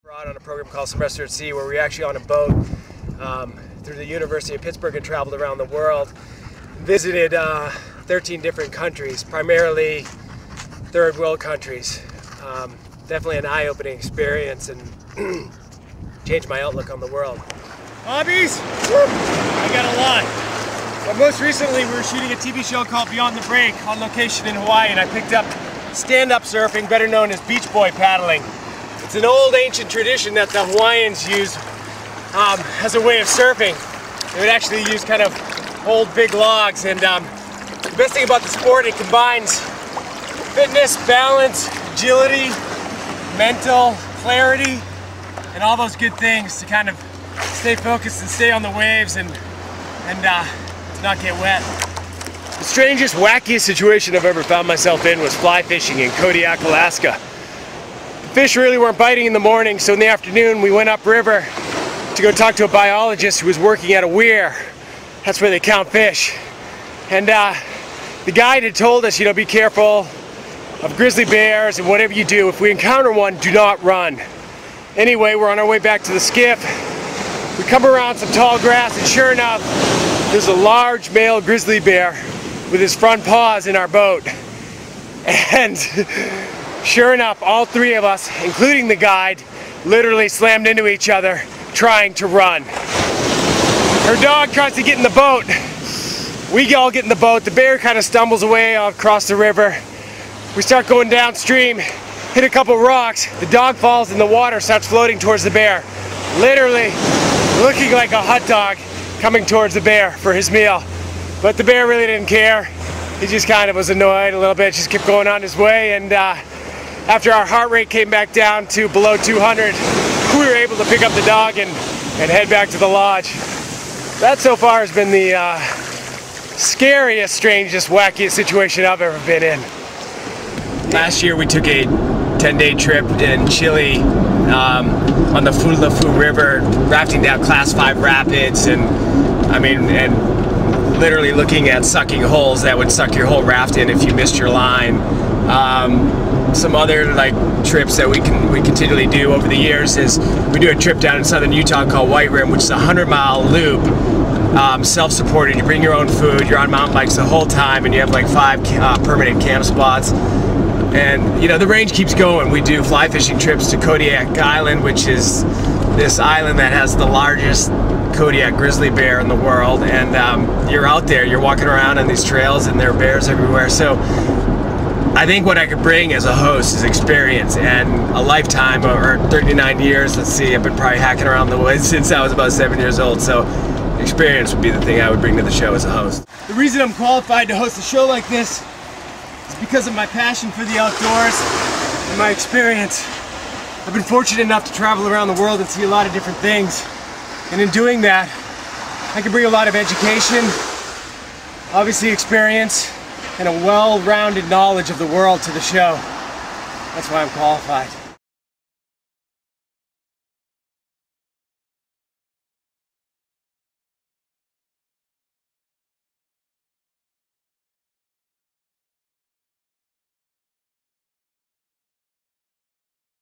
Brought on a program called Semester at Sea, where we're actually on a boat through the University of Pittsburgh and traveled around the world. Visited 13 different countries, primarily third world countries. Definitely an eye-opening experience and changed my outlook on the world. Hobbies? I got a lot. But most recently we were shooting a TV show called Beyond the Break on location in Hawaii, and I picked up stand-up surfing, better known as beach boy paddling. It's an old ancient tradition that the Hawaiians use as a way of surfing. They would actually use kind of old big logs, and the best thing about the sport, it combines fitness, balance, agility, mental clarity, and all those good things to kind of stay focused and stay on the waves and not get wet. The strangest, wackiest situation I've ever found myself in was fly fishing in Kodiak, Alaska. The fish really weren't biting in the morning, so in the afternoon we went upriver to go talk to a biologist who was working at a weir. That's where they count fish. And the guide had told us, be careful of grizzly bears, and whatever you do, if we encounter one, do not run. Anyway, we're on our way back to the skiff. We come around some tall grass, and sure enough, there's a large male grizzly bear with his front paws in our boat. And sure enough, all three of us, including the guide, literally slammed into each other, trying to run. Her dog tries to get in the boat. We all get in the boat. The bear kind of stumbles away across the river. We start going downstream, hit a couple rocks. The dog falls in the water, starts floating towards the bear. Literally looking like a hot dog coming towards the bear for his meal. But the bear really didn't care. He just kind of was annoyed a little bit, just kept going on his way, and after our heart rate came back down to below 200, we were able to pick up the dog and head back to the lodge. That so far has been the scariest, strangest, wackiest situation I've ever been in. Last year we took a 10-day trip in Chile on the Fulafú River, rafting down Class 5 rapids, and literally looking at sucking holes that would suck your whole raft in if you missed your line. Some other trips that we continually do over the years is we do a trip down in southern Utah called White Rim, which is a 100-mile loop, self-supported. You bring your own food, you're on mountain bikes the whole time, and you have 5 permanent camp spots. And the range keeps going. We do fly fishing trips to Kodiak Island, which is this island that has the largest Kodiak grizzly bear in the world, and you're out there, you're walking around on these trails, and there are bears everywhere. So I think what I could bring as a host is experience and a lifetime, or 39 years, let's see, I've been probably hacking around the woods since I was about 7 years old, so experience would be the thing I would bring to the show as a host. The reason I'm qualified to host a show like this is because of my passion for the outdoors and my experience. I've been fortunate enough to travel around the world and see a lot of different things, and in doing that I can bring a lot of education, obviously experience, and a well-rounded knowledge of the world to the show. That's why I'm qualified.